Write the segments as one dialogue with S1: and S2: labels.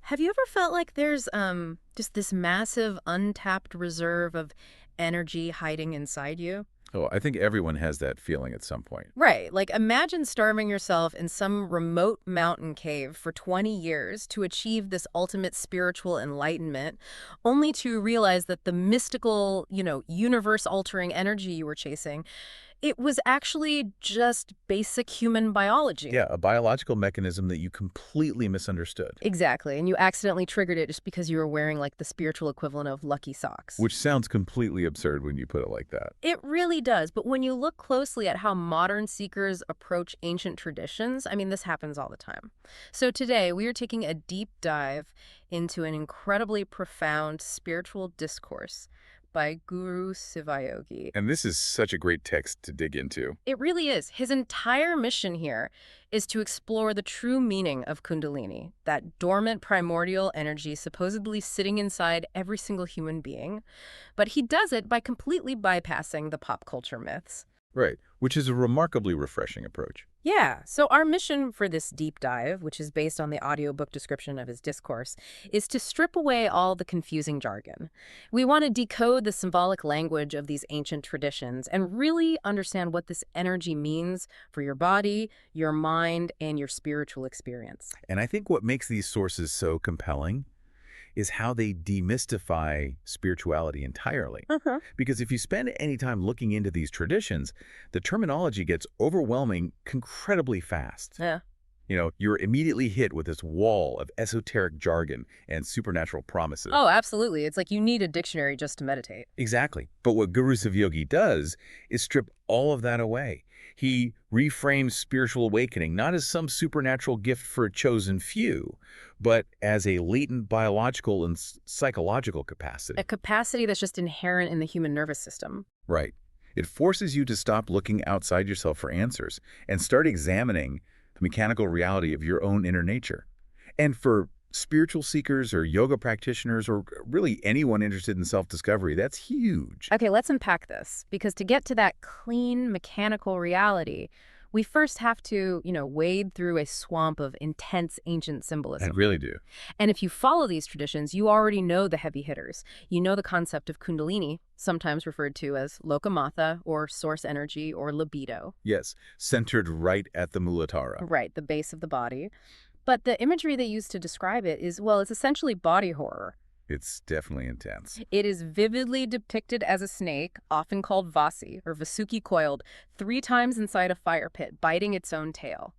S1: Have you ever felt like there's just this massive untapped reserve of energy hiding inside you?
S2: Oh, I think everyone has that feeling at some point.
S1: Right. Like imagine starving yourself in some remote mountain cave for 20 years to achieve this ultimate spiritual enlightenment, only to realize that the mystical, universe altering energy you were chasing, it was actually just basic human biology.
S2: Yeah, a biological mechanism that you completely misunderstood,
S1: Exactly. And you accidentally triggered it just because you were wearing like the spiritual equivalent of lucky socks.
S2: which sounds completely absurd when you put it like that.
S1: It really does. But when you look closely at how modern seekers approach ancient traditions, I mean, this happens all the time. So today, we are taking a deep dive into an incredibly profound spiritual discourse by Guru Sivayogi.
S2: And this is such a great text to dig into.
S1: It really is. His entire mission here is to explore the true meaning of Kundalini, that dormant primordial energy supposedly sitting inside every single human being. But he does it by completely bypassing the pop culture myths.
S2: Right, which is a remarkably refreshing approach.
S1: Yeah, so our mission for this deep dive, which is based on the audiobook description of his discourse, is to strip away all the confusing jargon. We want to decode the symbolic language of these ancient traditions and really understand what this energy means for your body, your mind, and your spiritual experience.
S2: And I think what makes these sources so compelling is how they demystify spirituality entirely.
S1: Uh-huh.
S2: Because if you spend any time looking into these traditions, the terminology gets overwhelming incredibly fast.
S1: Yeah.
S2: You're immediately hit with this wall of esoteric jargon and supernatural promises.
S1: Oh, absolutely. It's like you need a dictionary just to meditate.
S2: Exactly. But what Guru Sivayogi does is strip all of that away. He reframes spiritual awakening not as some supernatural gift for a chosen few, but as a latent biological and psychological capacity.
S1: A capacity that's just inherent in the human nervous system.
S2: Right. It forces you to stop looking outside yourself for answers and start examining the mechanical reality of your own inner nature. And for spiritual seekers or yoga practitioners or really anyone interested in self-discovery, that's huge.
S1: Okay, let's unpack this, because to get to that clean mechanical reality, we first have to, wade through a swamp of intense ancient
S2: I
S1: symbolism.
S2: really do.
S1: And if you follow these traditions, you already know the heavy hitters. You know the concept of Kundalini, sometimes referred to as Lokamatha or source energy or libido.
S2: Yes, centered right at the Mulatara.
S1: Right, the base of the body. But the imagery they use to describe it is, well, it's essentially body horror.
S2: It's definitely intense.
S1: It is vividly depicted as a snake, often called Vasi, or Vasuki coiled, 3 times inside a fire pit, biting its own tail.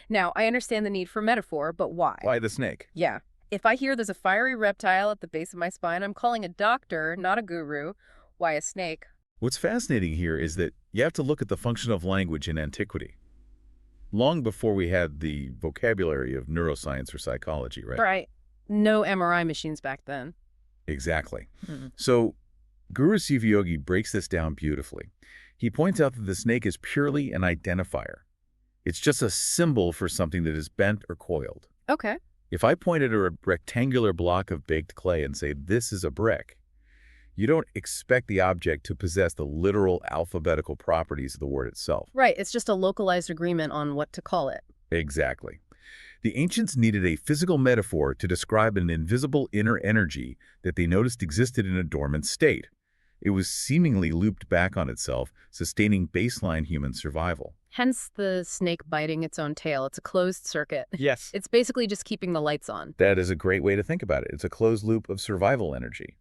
S1: Now, I understand the need for metaphor, but why?
S2: Why the snake?
S1: Yeah. If I hear there's a fiery reptile at the base of my spine, I'm calling a doctor, not a guru. Why a snake?
S2: What's fascinating here is that you have to look at the function of language in antiquity. Long before we had the vocabulary of neuroscience or psychology, right?
S1: Right. No MRI machines back then.
S2: Exactly.
S1: Mm.
S2: So Guru Sivayogi breaks this down beautifully. He points out that the snake is purely an identifier. It's just a symbol for something that is bent or coiled.
S1: Okay.
S2: If I point at a rectangular block of baked clay and say, this is a brick, you don't expect the object to possess the literal alphabetical properties of the word itself.
S1: Right. It's just a localized agreement on what to call it.
S2: Exactly. The ancients needed a physical metaphor to describe an invisible inner energy that they noticed existed in a dormant state. It was seemingly looped back on itself, sustaining baseline human survival.
S1: Hence the snake biting its own tail. It's a closed circuit.
S2: Yes.
S1: It's basically just keeping the lights on.
S2: That is a great way to think about it. It's a closed loop of survival energy.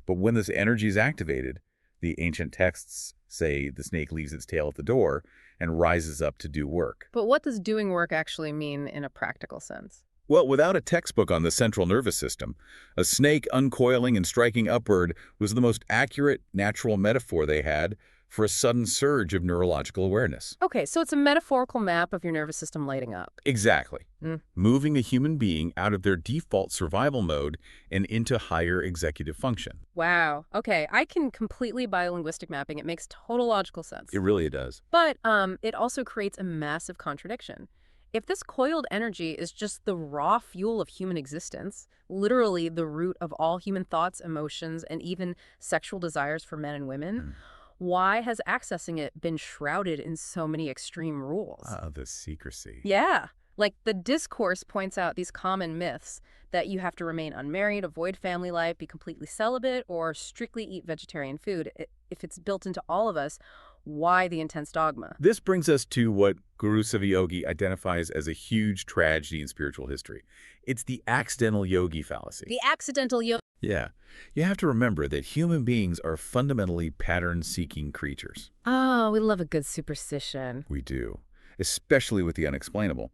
S2: But when this energy is activated, the ancient texts say the snake leaves its tail at the door and rises up to do work.
S1: But what does doing work actually mean in a practical sense?
S2: Well, without a textbook on the central nervous system, a snake uncoiling and striking upward was the most accurate natural metaphor they had for a sudden surge of neurological awareness.
S1: Okay, so it's a metaphorical map of your nervous system lighting up.
S2: Exactly.
S1: Mm.
S2: Moving a human being out of their default survival mode and into higher executive function.
S1: Wow. Okay, I can completely buy linguistic mapping. It makes total logical sense.
S2: It really does.
S1: But it also creates a massive contradiction. If this coiled energy is just the raw fuel of human existence, literally the root of all human thoughts, emotions, and even sexual desires for men and women, why has accessing it been shrouded in so many extreme rules?
S2: The secrecy.
S1: Yeah. Like the Discourse points out these common myths that you have to remain unmarried, avoid family life, be completely celibate, or strictly eat vegetarian food. If it's built into all of us, why the intense dogma?
S2: This brings us to what Guru Sivayogi identifies as a huge tragedy in spiritual history. It's the accidental yogi fallacy.
S1: The accidental yoga.
S2: Yeah. You have to remember that human beings are fundamentally pattern-seeking creatures.
S1: Oh, we love a good superstition.
S2: We do, especially with the unexplainable.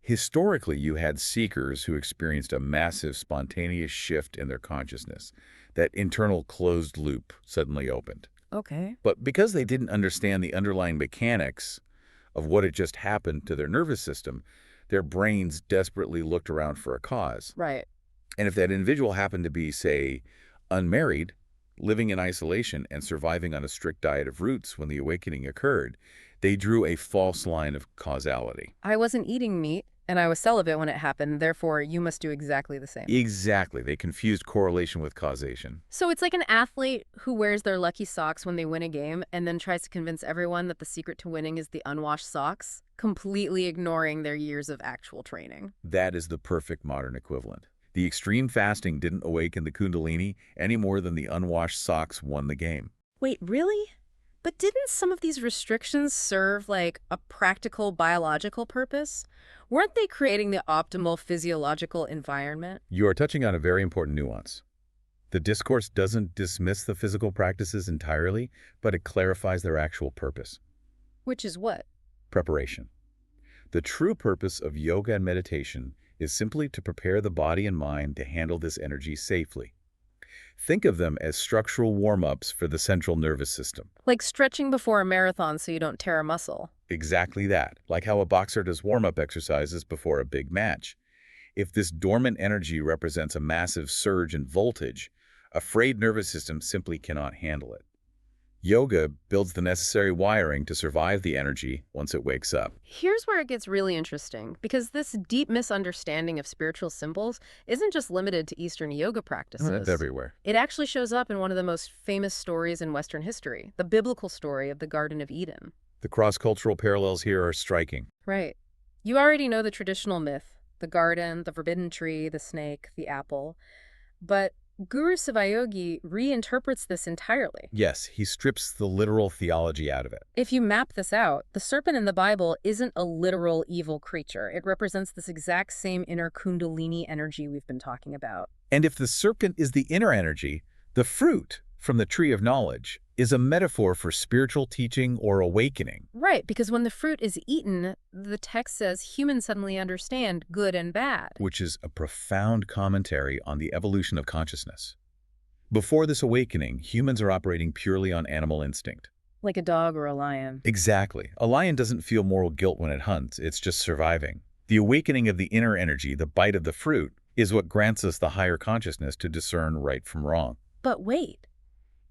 S2: Historically, you had seekers who experienced a massive spontaneous shift in their consciousness. That internal closed loop suddenly opened.
S1: Okay.
S2: But because they didn't understand the underlying mechanics of what had just happened to their nervous system, their brains desperately looked around for a cause.
S1: Right.
S2: And if that individual happened to be, say, unmarried, living in isolation and surviving on a strict diet of roots when the awakening occurred, they drew a false line of causality.
S1: I wasn't eating meat, and I was celibate when it happened, therefore you must do exactly the same.
S2: Exactly. They confused correlation with causation.
S1: So it's like an athlete who wears their lucky socks when they win a game and then tries to convince everyone that the secret to winning is the unwashed socks, completely ignoring their years of actual training.
S2: That is the perfect modern equivalent. The extreme fasting didn't awaken the Kundalini any more than the unwashed socks won the game.
S1: Wait, really? But didn't some of these restrictions serve like a practical biological purpose? Weren't they creating the optimal physiological environment?
S2: You are touching on a very important nuance. The discourse doesn't dismiss the physical practices entirely, but it clarifies their actual purpose.
S1: Which is what?
S2: Preparation. The true purpose of yoga and meditation is simply to prepare the body and mind to handle this energy safely. Think of them as structural warm-ups for the central nervous system.
S1: Like stretching before a marathon so you don't tear a muscle.
S2: Exactly that, like how a boxer does warm-up exercises before a big match. If this dormant energy represents a massive surge in voltage, a frayed nervous system simply cannot handle it. Yoga builds the necessary wiring to survive the energy once it wakes up.
S1: Here's where it gets really interesting, because this deep misunderstanding of spiritual symbols isn't just limited to Eastern yoga practices.
S2: It's everywhere.
S1: It actually shows up in one of the most famous stories in Western history, the biblical story of the Garden of Eden.
S2: The cross-cultural parallels here are striking.
S1: Right. You already know the traditional myth, the garden, the forbidden tree, the snake, the apple. But Guru Sivayogi reinterprets this entirely.
S2: Yes, he strips the literal theology out of it.
S1: If you map this out, the serpent in the Bible isn't a literal evil creature. It represents this exact same inner Kundalini energy we've been talking about.
S2: And if the serpent is the inner energy, the fruit from the tree of knowledge is a metaphor for spiritual teaching or awakening.
S1: Right, because when the fruit is eaten, the text says humans suddenly understand good and bad.
S2: Which is a profound commentary on the evolution of consciousness. Before this awakening, humans are operating purely on animal instinct.
S1: Like a dog or a lion.
S2: Exactly. A lion doesn't feel moral guilt when it hunts, it's just surviving. The awakening of the inner energy, the bite of the fruit, is what grants us the higher consciousness to discern right from wrong.
S1: But wait.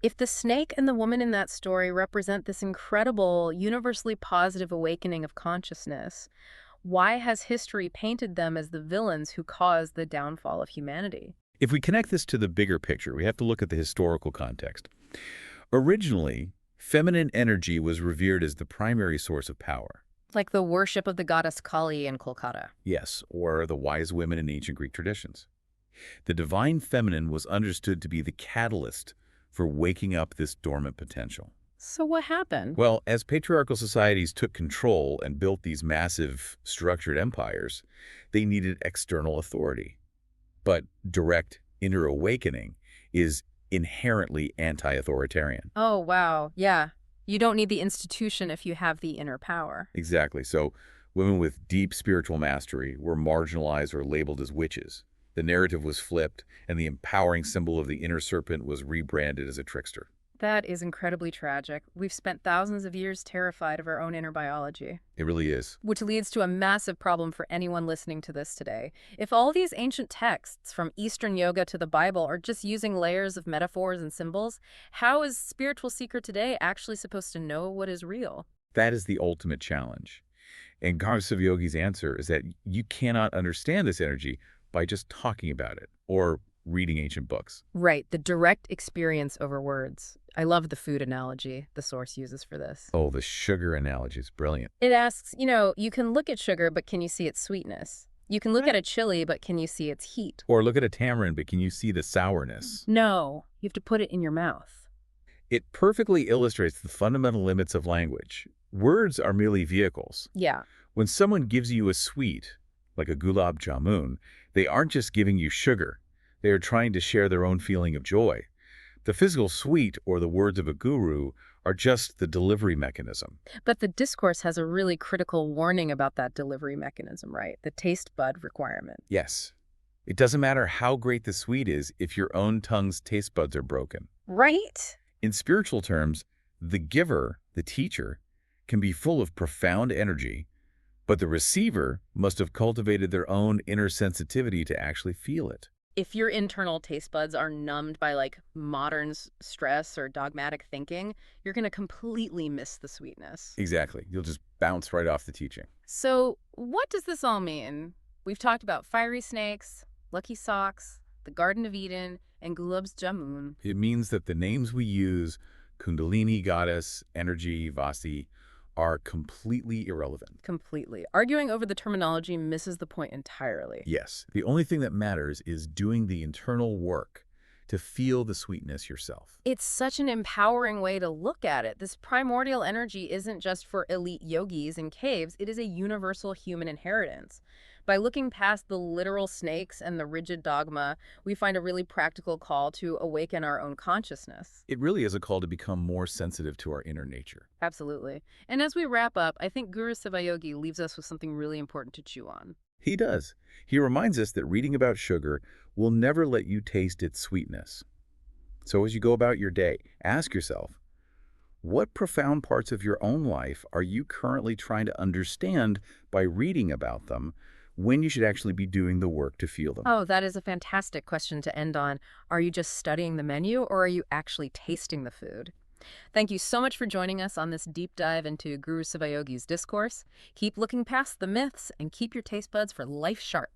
S1: If the snake and the woman in that story represent this incredible, universally positive awakening of consciousness, why has history painted them as the villains who caused the downfall of humanity?
S2: If we connect this to the bigger picture, we have to look at the historical context. Originally, feminine energy was revered as the primary source of power.
S1: Like the worship of the goddess Kali in Kolkata.
S2: Yes, or the wise women in ancient Greek traditions. The divine feminine was understood to be the catalyst for waking up this dormant potential.
S1: So what happened?
S2: Well, as patriarchal societies took control and built these massive structured empires, they needed external authority. But direct inner awakening is inherently anti-authoritarian.
S1: Oh, wow. Yeah. You don't need the institution if you have the inner power.
S2: Exactly. So women with deep spiritual mastery were marginalized or labeled as witches. The narrative was flipped, and the empowering symbol of the inner serpent was rebranded as a trickster.
S1: That is incredibly tragic. We've spent thousands of years terrified of our own inner biology.
S2: It really is.
S1: Which leads to a massive problem for anyone listening to this today. If all these ancient texts, from Eastern yoga to the Bible, are just using layers of metaphors and symbols, how is spiritual seeker today actually supposed to know what is real?
S2: That is the ultimate challenge. And Guru Sivayogi's answer is that you cannot understand this energy by just talking about it or reading ancient books.
S1: Right, the direct experience over words. I love the food analogy the source uses for this.
S2: Oh, the sugar analogy is brilliant.
S1: It asks, you can look at sugar, but can you see its sweetness? You can look at a chili, but can you see its heat?
S2: Or look at a tamarind, but can you see the sourness?
S1: No, you have to put it in your mouth.
S2: It perfectly illustrates the fundamental limits of language. Words are merely vehicles.
S1: Yeah.
S2: When someone gives you a sweet, like a gulab jamun, they aren't just giving you sugar. They are trying to share their own feeling of joy. The physical sweet, or the words of a guru, are just the delivery mechanism.
S1: But the discourse has a really critical warning about that delivery mechanism, right? The taste bud requirement.
S2: Yes. It doesn't matter how great the sweet is if your own tongue's taste buds are broken.
S1: Right?
S2: In spiritual terms, the giver, the teacher, can be full of profound energy, but the receiver must have cultivated their own inner sensitivity to actually feel it.
S1: If your internal taste buds are numbed by modern stress or dogmatic thinking, you're going to completely miss the sweetness.
S2: Exactly. You'll just bounce right off the teaching.
S1: So what does this all mean? We've talked about fiery snakes, lucky socks, the Garden of Eden, and Gulab's Jamun.
S2: It means that the names we use, Kundalini, goddess, energy, Vasti, are completely irrelevant.
S1: Completely. Arguing over the terminology misses the point entirely.
S2: Yes. The only thing that matters is doing the internal work to feel the sweetness yourself.
S1: It's such an empowering way to look at it. This primordial energy isn't just for elite yogis in caves. It is a universal human inheritance. By looking past the literal snakes and the rigid dogma, we find a really practical call to awaken our own consciousness.
S2: It really is a call to become more sensitive to our inner nature.
S1: Absolutely. And as we wrap up, I think Guru Sivayogi leaves us with something really important to chew on.
S2: He does. He reminds us that reading about sugar will never let you taste its sweetness. So as you go about your day, ask yourself, what profound parts of your own life are you currently trying to understand by reading about them, when you should actually be doing the work to feel them?
S1: Oh, that is a fantastic question to end on. Are you just studying the menu, or are you actually tasting the food? Thank you so much for joining us on this deep dive into Guru Sivayogi's discourse. Keep looking past the myths and keep your taste buds for life sharp.